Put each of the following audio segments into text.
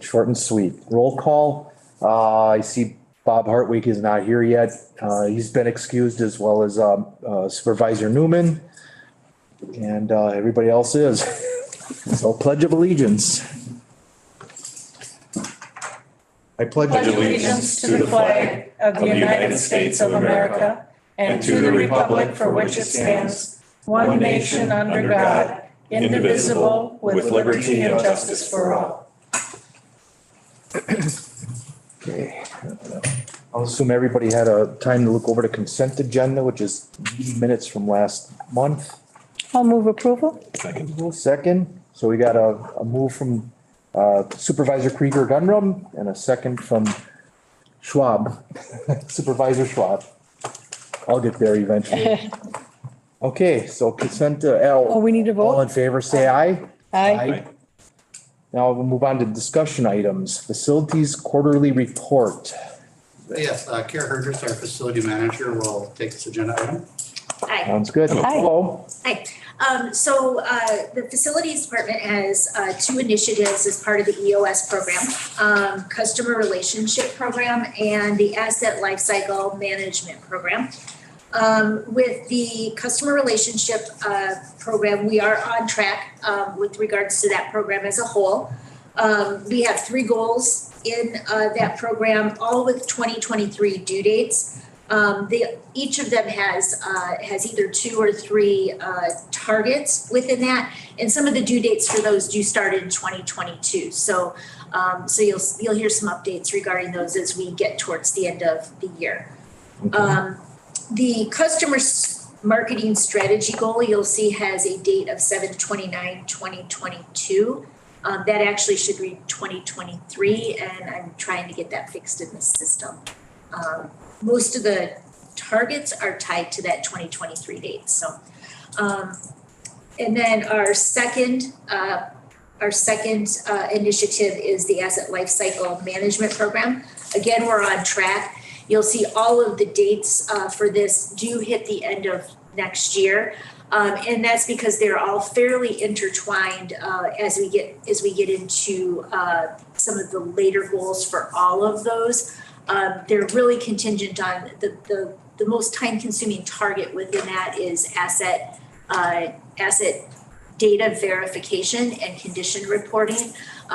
It's short and sweet. Roll call. I see Bob Hartwig is not here yet. He's been excused, as well as Supervisor Newman. And everybody else is. So Pledge of Allegiance. I pledge allegiance to the flag of the United States of America and to the republic for which it stands, one nation under God, indivisible, with liberty and justice for all. Okay. I'll assume everybody had a time to look over the consent agenda, which is minutes from last month. I'll move approval. Second. So we got a move from Supervisor Krieger Gunrum and a second from Schwab, Supervisor Schwab. I'll get there eventually. Okay, so consent L. Oh, we need to vote? All in favor, say aye. Aye. Now we'll move on to discussion items. Facilities quarterly report. Yes, Kara Hergers, our facility manager, will take this agenda item. Hi. Sounds good. Aye. Hello. Hi. The facilities department has two initiatives as part of the EOS program, customer relationship program and the asset lifecycle management program. With the customer relationship program, we are on track with regards to that program as a whole. We have 3 goals in that program, all with 2023 due dates. Each of them has either 2 or 3 targets within that, and some of the due dates for those do start in 2022. So you'll hear some updates regarding those as we get towards the end of the year. Okay. The customer marketing strategy goal you'll see has a date of 7/29/2022. That actually should read 2023, and I'm trying to get that fixed in the system. Most of the targets are tied to that 2023 date. So, and then our second initiative is the asset lifecycle management program. Again, we're on track. You'll see all of the dates for this do hit the end of next year. And that's because they're all fairly intertwined as we get into some of the later goals for all of those. They're really contingent on the most time-consuming target within that is asset data verification and condition reporting,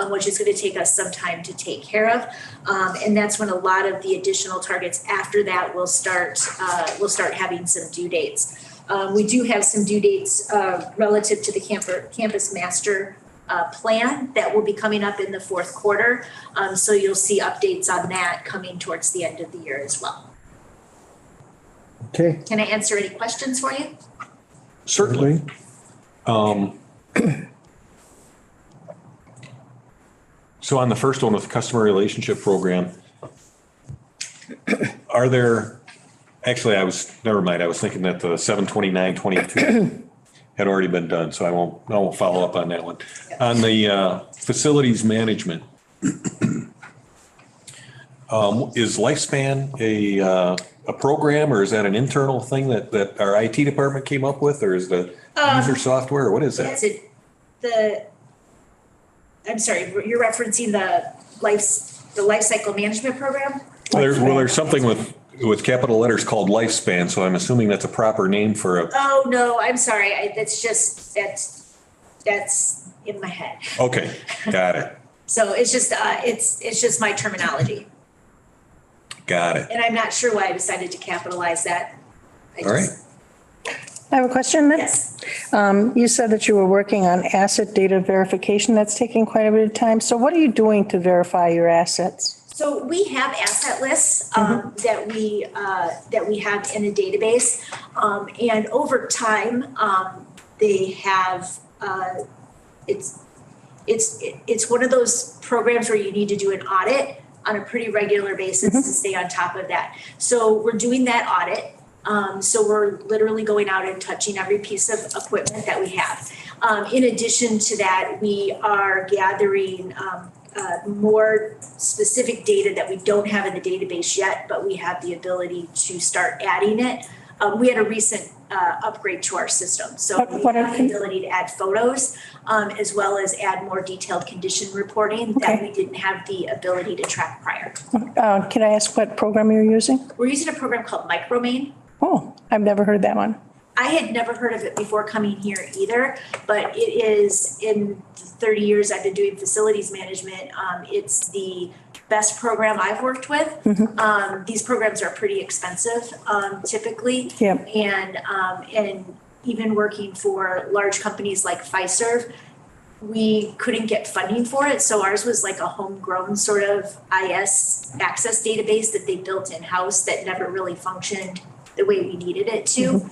which is going to take us some time to take care of. And that's when a lot of the additional targets after that will start having some due dates. We do have some due dates relative to the campus master plan that will be coming up in the 4th quarter. So you'll see updates on that coming towards the end of the year as well. Okay. Can I answer any questions for you? Certainly. So on the first one with the customer relationship program, are there, actually I was thinking that the 7/29/22 had already been done, so I won't follow up on that one. Yep. On the facilities management, is Lifespan a program, or is that an internal thing that our IT department came up with, or is the user software, or what is that? I'm sorry, you're referencing the life cycle management program? There's something with capital letters called Lifespan, so I'm assuming that's a proper name for a. Oh, no, I'm sorry. That's in my head. Okay, got it. So it's just my terminology. Got it. And I'm not sure why I decided to capitalize that. All right. I have a question then. Yes. You said that you were working on asset data verification. That's taking quite a bit of time. So what are you doing to verify your assets? So we have asset lists that we have in a database, and over time they have it's one of those programs where you need to do an audit on a pretty regular basis to stay on top of that. So we're doing that audit. So we're literally going out and touching every piece of equipment that we have. In addition to that, we are gathering more specific data that we don't have in the database yet, but we have the ability to start adding it We had a recent upgrade to our system. So we What have the ability to add photos as well as add more detailed condition reporting that we didn't have the ability to track prior. Can I ask what program you're using? We're using a program called Micromain. Oh, I've never heard that one. I had never heard of it before coming here either, but it is, in the 30 years I've been doing facilities management, it's the best program I've worked with. These programs are pretty expensive, typically. Yep. And even working for large companies like Fiserv, we couldn't get funding for it. So ours was like a homegrown sort of IS access database that they built in-house that never really functioned the way we needed it to.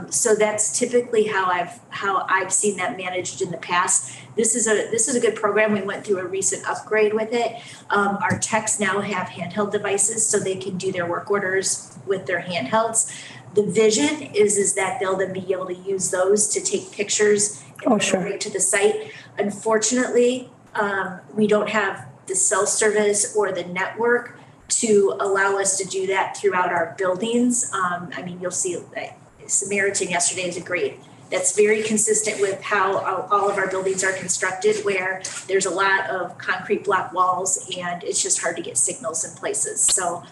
So that's typically how I've seen that managed in the past. This is a good program. We went through a recent upgrade with it. Our techs now have handheld devices so they can do their work orders with their handhelds. The vision is that they'll then be able to use those to take pictures and go right to the site. Unfortunately, we don't have the cell service or the network to allow us to do that throughout our buildings. I mean, you'll see that Samaritan yesterday is that's very consistent with how all of our buildings are constructed, where there's a lot of concrete block walls and it's just hard to get signals in places. So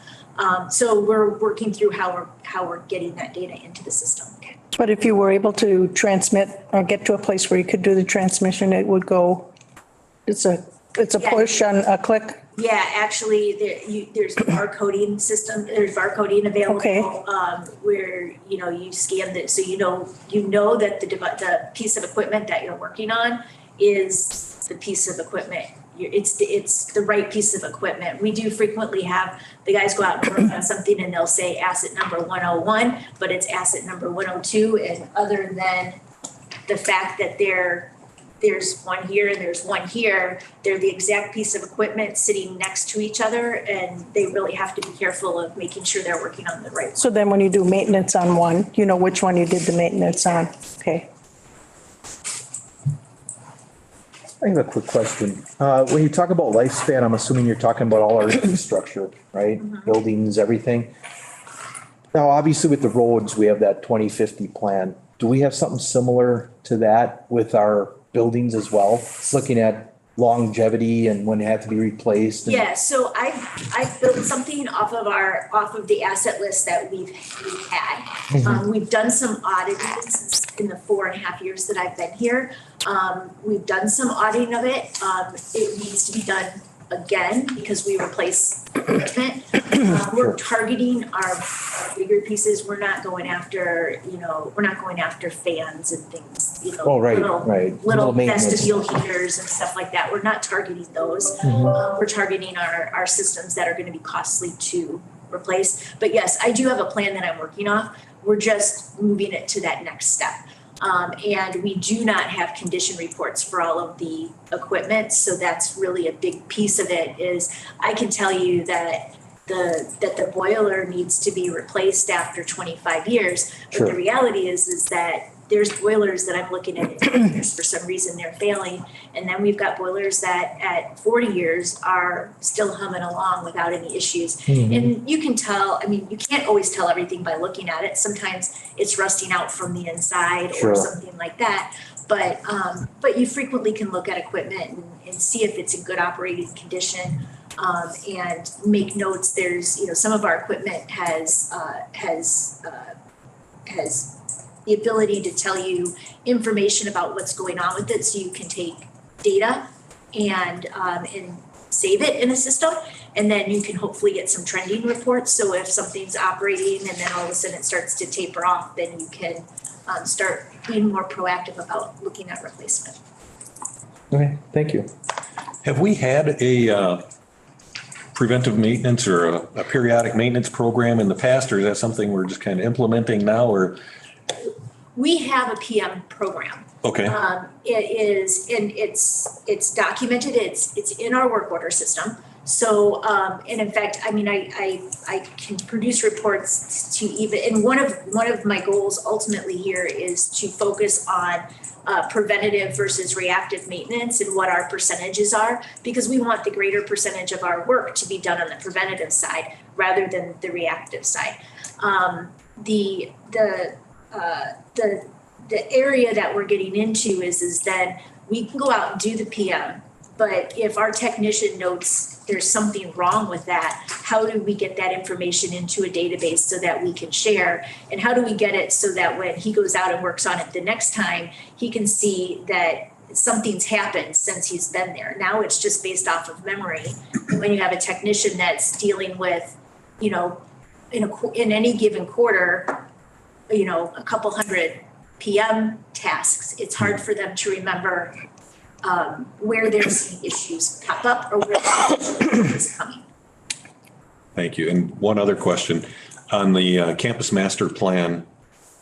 we're working through how we're getting that data into the system. But if you were able to transmit or get to a place where you could do the transmission, it would go, it's a push on a click? Yeah, actually, there's barcoding system. There's barcoding available where you scan it, so you know that the piece of equipment that you're working on is the piece of equipment. It's the right piece of equipment. We do frequently have the guys go out and work on something and they'll say asset number 101, but it's asset number 102. And other than the fact that there's one here and there's one here, they're the exact piece of equipment sitting next to each other, and they really have to be careful of making sure they're working on the right one. So then when you do maintenance on one, you know which one you did the maintenance on. Okay. I have a quick question. When you talk about lifespan, I'm assuming you're talking about all our infrastructure, right? Buildings, everything. Now, obviously with the roads, we have that 2050 plan. Do we have something similar to that with our buildings as well? Looking at longevity and when they have to be replaced? Yeah, so I've built something off of the asset list that we've had. We've done some auditing in the 4.5 years that I've been here. We've done some auditing of it. It needs to be done again because we replace equipment. We're targeting our bigger pieces. We're not going after, fans and things, little vestibule heaters and stuff like that. We're not targeting those. We're targeting our systems that are going to be costly to replace. But yes, I do have a plan that I'm working off. We're just moving it to that next step. And we do not have condition reports for all of the equipment. So that's really a big piece of it. Is I can tell you that the boiler needs to be replaced after 25 years. But the reality is that there's boilers that I'm looking at for some reason they're failing. And then we've got boilers that at 40 years are still humming along without any issues. And you can tell, you can't always tell everything by looking at it. Sometimes it's rusting out from the inside or something like that. But you frequently can look at equipment and see if it's in good operating condition. And make notes. There's, some of our equipment has the ability to tell you information about what's going on with it, so you can take data and save it in a system, and then you can hopefully get some trending reports. So if something's operating and then all of a sudden it starts to taper off, then you can start being more proactive about looking at replacement. Okay, thank you. Have we had a preventive maintenance or a periodic maintenance program in the past, or is that something we're just kind of implementing now, or? We have a PM program. Okay. It is, and it's documented. It's in our work order system. So, and in fact, I can produce reports to even, and one of my goals ultimately here is to focus on preventative versus reactive maintenance and what our percentages are, because we want the greater percentage of our work to be done on the preventative side rather than the reactive side. the area that we're getting into is then we can go out and do the PM, but if our technician notes there's something wrong with that, how do we get that information into a database so that we can share? And how do we get it so that when he goes out and works on it the next time, he can see that something's happened since he's been there. Now it's just based off of memory. And when you have a technician that's dealing with, you know, in any given quarter, you know, a couple hundred PM tasks, it's hard for them to remember where they're seeing issues pop up or where the issue is coming. Thank you. And one other question on the campus master plan,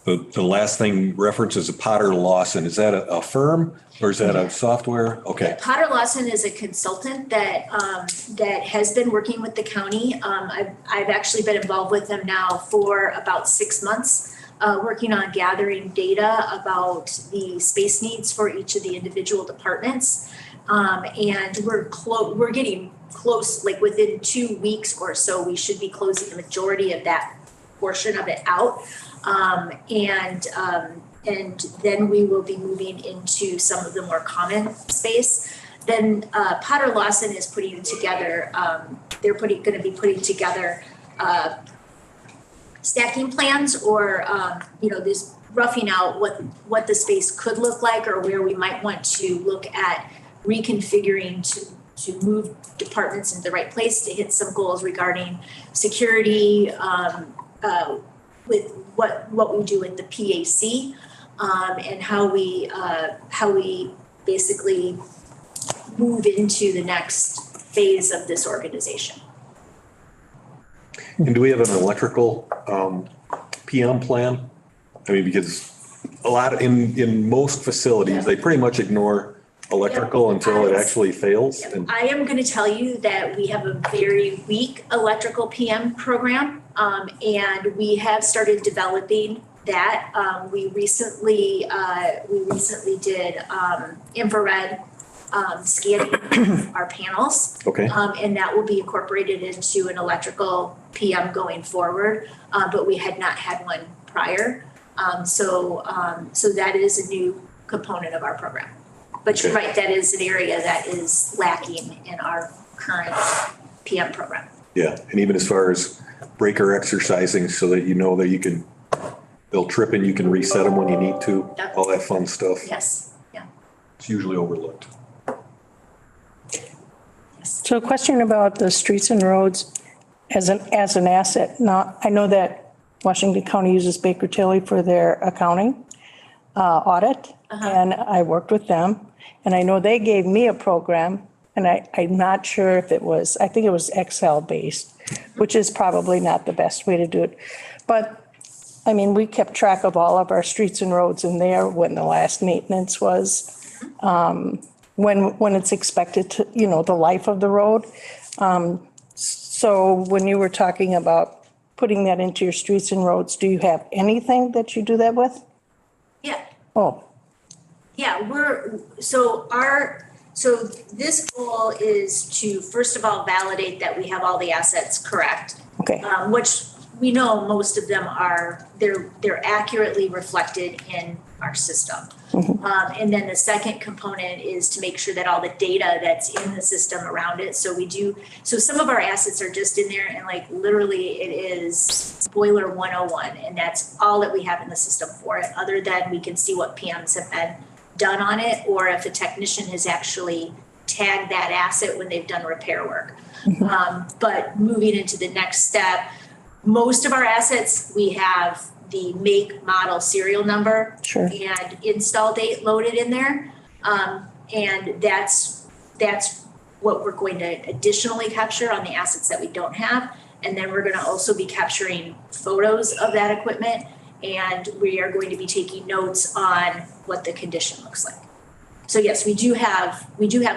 the last thing references a Potter Lawson. Is that a firm or is that a software? Okay. Potter Lawson is a consultant that that has been working with the county. I've actually been involved with them now for about 6 months. Working on gathering data about the space needs for each of the individual departments. And we're getting close, like within 2 weeks or so, we should be closing the majority of that portion of it out. And then we will be moving into some of the more common space. Then Potter Lawson is putting together, they're going to be putting together stacking plans or, you know, this roughing out what the space could look like or where we might want to look at reconfiguring to move departments into the right place to hit some goals regarding security, with what we do with the PAC, and how we basically move into the next phase of this organization. And do we have an electrical PM plan? I mean, because a lot in most facilities, they pretty much ignore electrical until it actually fails. And I am going to tell you that we have a very weak electrical PM program, and we have started developing that. We recently did infrared scanning our panels. Okay. And that will be incorporated into an electrical PM going forward, but we had not had one prior. So that is a new component of our program. But you're right, that is an area that is lacking in our current PM program. yeah, and even as far as breaker exercising so that you know that they'll trip and you can reset them when you need to, Yep. all that fun stuff. Yes, yeah. It's usually overlooked. So a question about the streets and roads as an asset. Now, I know that Washington County uses Baker Tilly for their accounting audit, and I worked with them. And I know they gave me a program, and I'm not sure if I think it was Excel based, which is probably not the best way to do it. But I mean, we kept track of all of our streets and roads in there when the last maintenance was, when it's expected to, you know, the life of the road. So when you were talking about putting that into your streets and roads, do you have anything that you do that with? Yeah. Oh, Yeah, so this goal is to, first of all, validate that we have all the assets correct. okay. Which we know most of them they're accurately reflected in our system. And then the second component is to make sure that all the data that's in the system around it. So some of our assets are just in there and like literally it is boiler 101 and that's all that we have in the system for it, other than we can see what PMs have been done on it or if a technician has actually tagged that asset when they've done repair work. But moving into the next step, most of our assets, we have the make, model, serial number Sure. and install date loaded in there. And that's what we're going to additionally capture on the assets that we don't have. And then we're going to also be capturing photos of that equipment. And we are going to be taking notes on what the condition looks like. So yes, we do have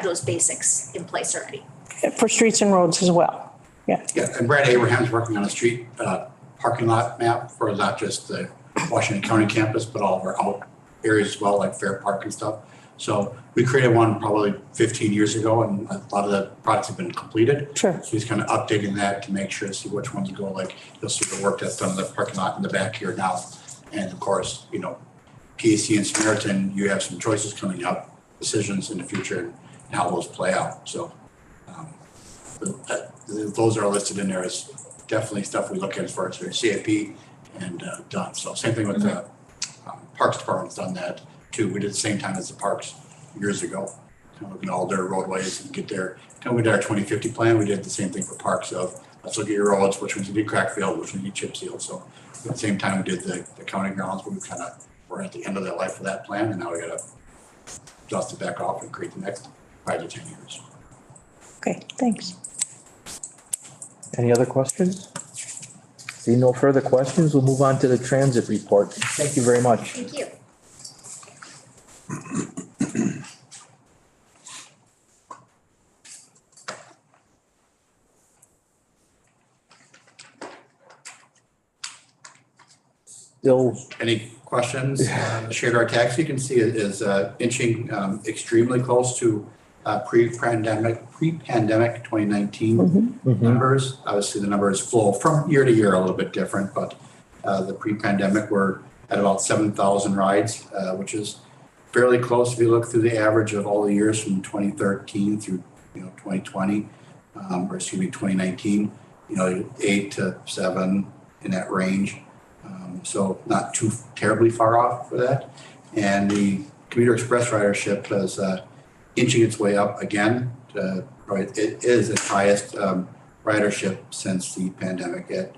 those basics in place already. For streets and roads as well. Yeah. Yeah, and Brad Abraham's working on a street parking lot map for not just the Washington County campus, but all of our out areas as well, like Fair Park and stuff. So we created one probably 15 years ago, and a lot of the projects have been completed. Sure. So he's kind of updating that to make sure, see which ones go, like, you'll see the work that's done in the parking lot in the back here now. And of course, you know, PAC and Samaritan, you have some choices coming up, decisions in the future, and how those play out. So those are listed in there as definitely stuff we look at as far as their CIP and done. So same thing with the Parks Department's done that too. We did the same time as the parks years ago. Kind of looking at all their roadways and get their, kind of we did our 2050 plan. We did the same thing for parks of, let's look at your roads, which ones you need crack field, which ones you need chip seal. So at the same time, we did the county grounds, but we kind of, we're at the end of the life of that plan, and now we got to dust it back off and create the next 5 to 10 years. Okay, thanks. Any other questions? See no further questions, we'll move on to the transit report. Thank you very much. Thank you. Still, Any questions? The Shared taxi you can see is inching extremely close to pre-pandemic 2019 numbers. Obviously, the numbers flow from year to year a little bit different, but the pre-pandemic we're at about 7,000 rides, which is fairly close if you look through the average of all the years from 2013 through 2020, or excuse me, 2019. 8 to 7 in that range. So not too terribly far off for that. And the commuter express ridership is inching its way up again. It is its highest ridership since the pandemic at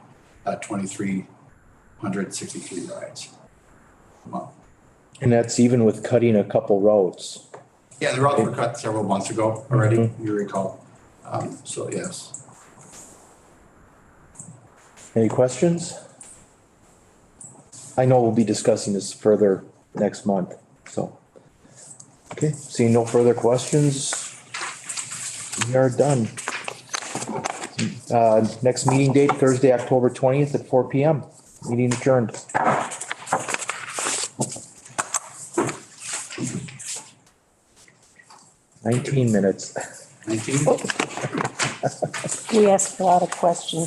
2,363 rides a month. and that's even with cutting a couple roads. Yeah, the routes were cut several months ago already, you recall. So yes. Any questions? I know we'll be discussing this further next month, so. Okay, seeing no further questions, we are done. Next meeting date, Thursday, October 20th at 4 PM. Meeting adjourned. 19 minutes. 19? We asked a lot of questions.